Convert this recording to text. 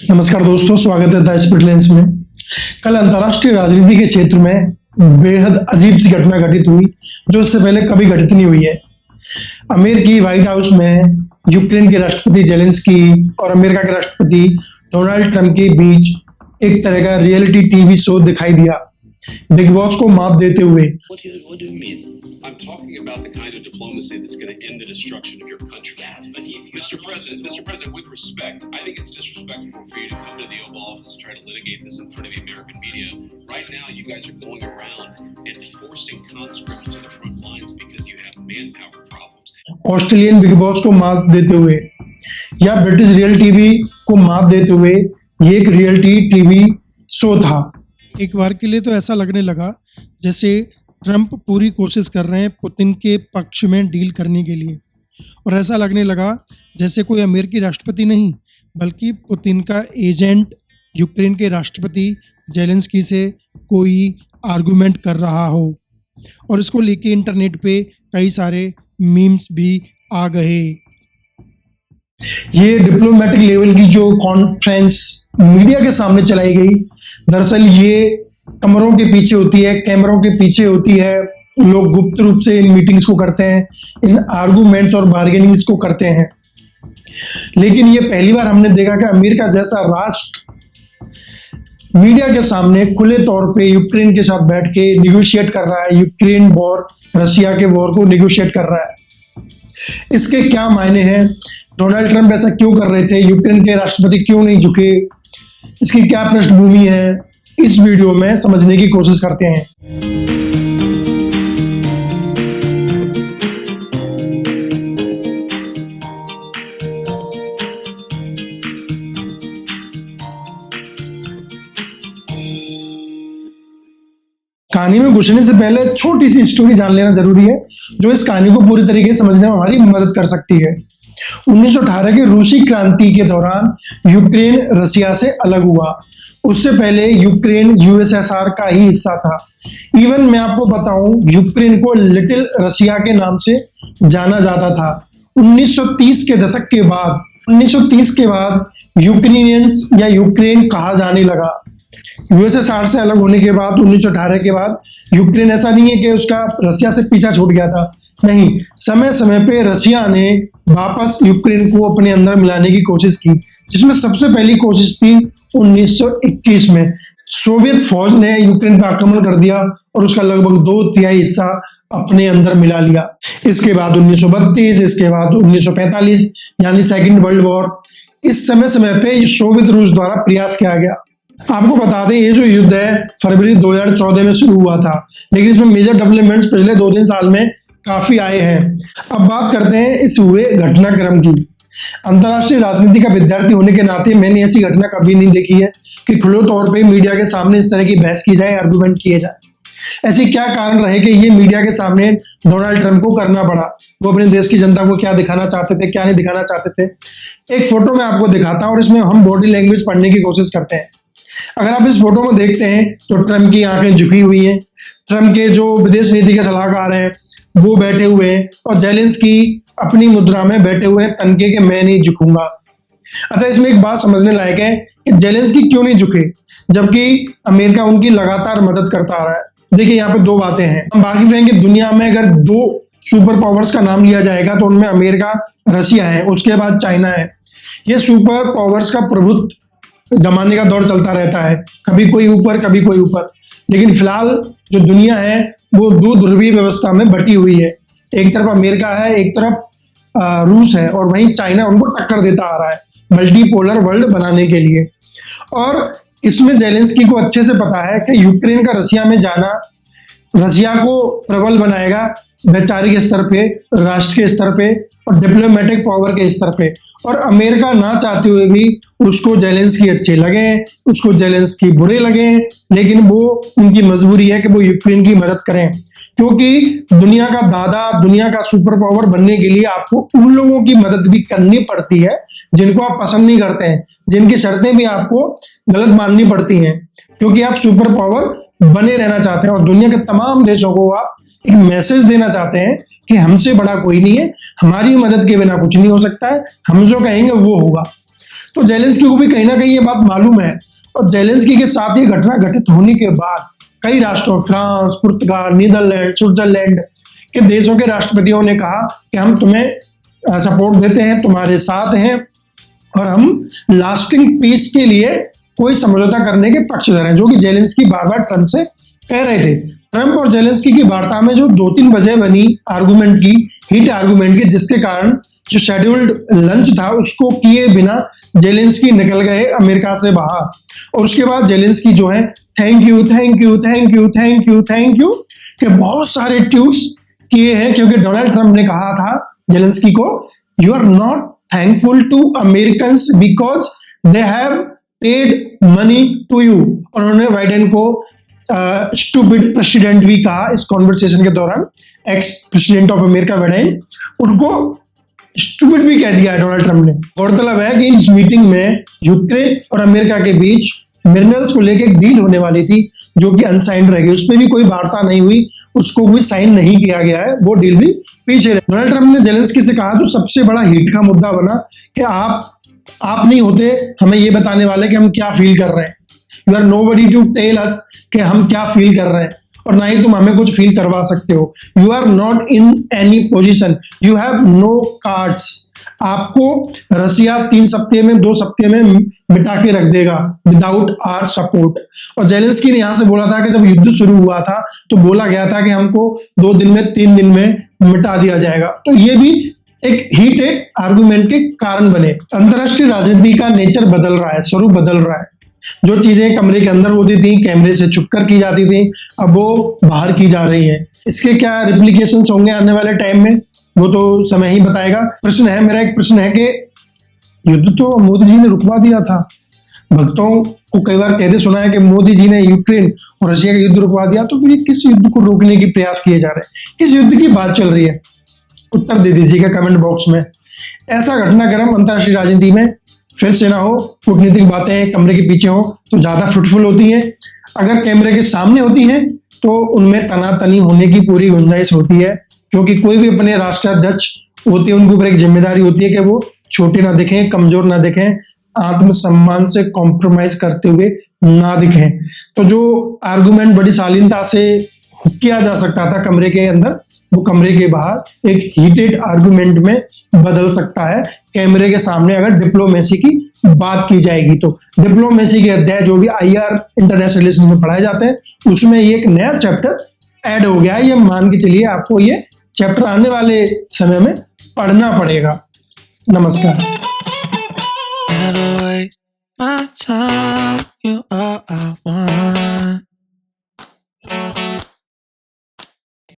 नमस्कार दोस्तों, स्वागत है द स्पिरिट लेंस में। कल अंतर्राष्ट्रीय राजनीति के क्षेत्र में बेहद अजीब सी घटना घटित हुई जो इससे पहले कभी घटित नहीं हुई है। अमेरिकी व्हाइट हाउस में यूक्रेन के राष्ट्रपति जेलेंस्की और अमेरिका के राष्ट्रपति डोनाल्ड ट्रंप के बीच एक तरह का रियलिटी टीवी शो दिखाई दिया, बिग बॉस को मात देते हुए। What do you mean? I'm talking about the kind of diplomacy that's going to end the destruction of your country. Yes, but if you... Mr. President, with respect, I think it's disrespectful for you to come to the Oval Office and try to litigate this in front of the American media. Right now, you guys are going around and forcing conscripts to the front lines because you have manpower problems. Australian big boss को मात देते हुए या British real TV को मात देते हुए ये एक रियलिटी टीवी शो था। एक बार के लिए तो ऐसा लगने लगा जैसे ट्रंप पूरी कोशिश कर रहे हैं पुतिन के पक्ष में डील करने के लिए, और ऐसा लगने लगा जैसे कोई अमेरिकी राष्ट्रपति नहीं बल्कि पुतिन का एजेंट यूक्रेन के राष्ट्रपति जेलेंस्की से कोई आर्गुमेंट कर रहा हो। और इसको लेके इंटरनेट पे कई सारे मीम्स भी आ गए। ये डिप्लोमेटिक लेवल की जो कॉन्फ्रेंस मीडिया के सामने चलाई गई, दरअसल ये कमरों के पीछे होती है, कैमरों के पीछे होती है। लोग गुप्त रूप से इन मीटिंग्स को करते हैं, इन आर्गुमेंट्स और बार्गेनिंग्स को करते हैं। लेकिन ये पहली बार हमने देखा कि अमेरिका जैसा राष्ट्र मीडिया के सामने खुले तौर पे यूक्रेन के साथ बैठ के निगोशिएट कर रहा है, यूक्रेन वॉर, रशिया के वॉर को निगोशिएट कर रहा है। इसके क्या मायने हैं? डोनाल्ड ट्रंप ऐसा क्यों कर रहे थे? यूक्रेन के राष्ट्रपति क्यों नहीं झुके? इसकी क्या पृष्ठभूमि है? इस वीडियो में समझने की कोशिश करते हैं। कहानी में घुसने से पहले छोटी सी स्टोरी जान लेना जरूरी है जो इस कहानी को पूरी तरीके से समझने में हमारी मदद कर सकती है। 1918 के रूसी क्रांति के दौरान यूक्रेन रशिया से अलग हुआ। उससे पहले यूक्रेन यूएसएसआर का ही हिस्सा था। इवन मैं आपको बताऊं, यूक्रेन को लिटिल रशिया के नाम से जाना जाता था। 1930 के दशक के बाद 1930 के बाद यूक्रेनियंस या यूक्रेन कहा जाने लगा। यूएसएसआर से अलग होने के बाद 1918 के बाद यूक्रेन ऐसा नहीं है कि उसका रशिया से पीछा छूट गया था, नहीं, समय समय पे रशिया ने वापस यूक्रेन को अपने अंदर मिलाने की कोशिश की, जिसमें सबसे पहली कोशिश थी 1921 में। सोवियत फौज ने यूक्रेन पर आक्रमण कर दिया और उसका लगभग 2/3 हिस्सा अपने अंदर मिला लिया। इसके बाद 1932, इसके बाद 1945 यानी सेकेंड वर्ल्ड वॉर। इस समय पे सोवियत रूस द्वारा प्रयास किया गया। आपको बता दें, ये जो युद्ध है फरवरी 2014 में शुरू हुआ था, लेकिन इसमें मेजर डेवलपमेंट्स पिछले 2-3 साल में काफी आए हैं। अब बात करते हैं इस हुए घटनाक्रम की। अंतर्राष्ट्रीय राजनीति का विद्यार्थी होने के नाते मैंने ऐसी घटना कभी नहीं देखी है कि खुले तौर पे मीडिया के सामने इस तरह की बहस की जाए, आर्गुमेंट किए जाए। ऐसी क्या कारण रहे कि ये मीडिया के सामने डोनाल्ड ट्रंप को करना पड़ा? वो अपने देश की जनता को क्या दिखाना चाहते थे, क्या नहीं दिखाना चाहते थे? एक फोटो मैं आपको दिखाता हूँ और इसमें हम बॉडी लैंग्वेज पढ़ने की कोशिश करते हैं। अगर आप इस फोटो में देखते हैं तो ट्रंप की आंखें झुकी हुई हैं, ट्रंप के जो विदेश नीति के सलाहकार हैं वो बैठे हुए हैं और जेलेंस्की अपनी मुद्रा में बैठे हुए हैं, तनके के मैं नहीं झुकूंगा। अच्छा, इसमें एक बात समझने लायक है कि जेलेंस्की क्यों नहीं झुके जबकि अमेरिका उनकी लगातार मदद करता आ रहा है। देखिए, यहाँ पे दो बातें हैं। हम वाकिफ हैं कि दुनिया में अगर 2 सुपर पावर्स का नाम लिया जाएगा तो उनमें अमेरिका, रशिया है, उसके बाद चाइना है। ये सुपर पावर्स का प्रभुत्व जमाने का दौर चलता रहता है, कभी कोई ऊपर कभी कोई ऊपर। लेकिन फिलहाल जो दुनिया है वो 2 ध्रुवीय व्यवस्था में बटी हुई है। एक तरफ अमेरिका है, एक तरफ रूस है, और वहीं चाइना उनको टक्कर देता आ रहा है मल्टीपोलर वर्ल्ड बनाने के लिए। और इसमें जेलेंस्की को अच्छे से पता है कि यूक्रेन का रशिया में जाना रशिया को प्रबल बनाएगा, वैचारिक स्तर पे, राष्ट्र के स्तर पे और डिप्लोमेटिक पावर के स्तर पे। और अमेरिका ना चाहते हुए भी उसको जेलेंस्की अच्छे लगे, उसको जेलेंस्की बुरे लगे, लेकिन वो उनकी मजबूरी है कि वो यूक्रेन की मदद करें, क्योंकि दुनिया का दादा, दुनिया का सुपर पावर बनने के लिए आपको उन लोगों की मदद भी करनी पड़ती है जिनको आप पसंद नहीं करते हैं, जिनकी शर्तें भी आपको गलत माननी पड़ती हैं, क्योंकि आप सुपर पावर बने रहना चाहते हैं और दुनिया के तमाम देशों को आप एक मैसेज देना चाहते हैं कि हमसे बड़ा कोई नहीं है, हमारी मदद के बिना कुछ नहीं हो सकता है, हम जो कहेंगे वो होगा। तो जेलेंस्की को भी कहीं ना कहीं ये बात मालूम है, और जेलेंस्की के साथ ये घटना घटित होने के बाद कई राष्ट्रों, फ्रांस, पुर्तगाल, नीदरलैंड, स्विट्जरलैंड के देशों के राष्ट्रपतियों ने कहा कि हम तुम्हें सपोर्ट देते हैं, तुम्हारे साथ हैं, और हम लास्टिंग पीस के लिए कोई समझौता करने के पक्षधर हैं, जो कि जेलेंस्की बार बार ट्रंप से कह रहे थे। ट्रंप और जेलेंस्की की वार्ता में जो 2-3 वजह बनी आर्गुमेंट की, हीट आर्गुमेंट की, जिसके कारण जो शेड्यूल्ड लंच था उसको किए बिना जेलेंस्की निकल गए अमेरिका से बाहर। और उसके बाद जेलेंस्की जो है thank you thank you thank you thank you thank you के बहुत सारे ट्वीट्स किए हैं, क्योंकि डोनाल्ड ट्रंप ने कहा था जेलेंस्की को, you are not thankful to Americans because they have paid money to you. और उन्होंने बाइडेन को स्टूपिड प्रेसिडेंट भी कहा इस कॉन्वर्सेशन के दौरान। Ex president of America Biden, उनको स्टूपिड भी कह दिया है डोनाल्ड ट्रंप ने। गौरतलब है कि इस मीटिंग में यूक्रेन और अमेरिका के बीच मिनरल्स को लेकर एक डील होने वाली थी, जो कि अनसाइंड रह गई, उसमें भी कोई वार्ता नहीं हुई, उसको भी साइन नहीं किया गया है, वो डील भी पीछे रही। डोनाल्ड ट्रंप ने जेलेंस्की से कहा, जो सबसे बड़ा हिट का मुद्दा बना कि आप नहीं होते हमें ये बताने वाले कि हम क्या फील कर रहे हैं, you are nobody to tell us कि हम क्या फील कर रहे हैं, और ना ही तुम हमें कुछ फील करवा सकते हो। You are not in any position, you have no cards. आपको रसिया 3 सप्ताह में 2 सप्ताह में मिटा के रख देगा विदाउट आवर सपोर्ट। और जेलेंस्की ने यहां से बोला था कि जब युद्ध शुरू हुआ था तो बोला गया था कि हमको 2 दिन में 3 दिन में मिटा दिया जाएगा। तो ये भी एक हीटेड आर्गुमेंट के कारण बने। अंतरराष्ट्रीय राजनीति का नेचर बदल रहा है, स्वरूप बदल रहा है। जो चीजें कमरे के अंदर होती थी, कैमरे से छुपकर की जाती थी, अब वो बाहर की जा रही है। इसके क्या रिप्लिकेशंस होंगे आने वाले टाइम में, वो तो समय ही बताएगा। मेरा एक प्रश्न है कि युद्ध तो मोदी जी ने रुकवा दिया था। भक्तों को कई बार कहते सुना है कि मोदी जी ने यूक्रेन और रशिया का युद्ध रुकवा दिया, तो फिर ये किस युद्ध को रोकने की प्रयास किए जा रहे हैं, किस युद्ध की बात चल रही है? उत्तर दे दीजिएगा कमेंट बॉक्स में। ऐसा घटनाक्रम अंतरराष्ट्रीय राजनीति में फिर से ना हो। कूटनीतिक बातें कमरे के पीछे हो तो ज्यादा फ्रूटफुल होती हैं, अगर कैमरे के सामने होती हैं तो उनमें तनातनी होने की पूरी गुंजाइश होती है, क्योंकि कोई भी अपने राष्ट्राध्यक्ष होते हैं, उनके ऊपर एक जिम्मेदारी होती है कि वो छोटे ना दिखें, कमजोर ना दिखें, आत्मसम्मान से कॉम्प्रोमाइज करते हुए ना दिखें। तो जो आर्गुमेंट बड़ी शालीनता से किया जा सकता था कमरे के अंदर, वो कमरे के बाहर एक हीटेड आर्गुमेंट में बदल सकता है कैमरे के सामने, अगर डिप्लोमेसी की बात की जाएगी तो। डिप्लोमेसी के अध्याय जो भी IR इंटरनेशनल रिलेशंस में पढ़ाए जाते हैं, उसमें ये एक नया चैप्टर ऐड हो गया है। ये मान के चलिए आपको ये चैप्टर आने वाले समय में पढ़ना पड़ेगा। नमस्कार।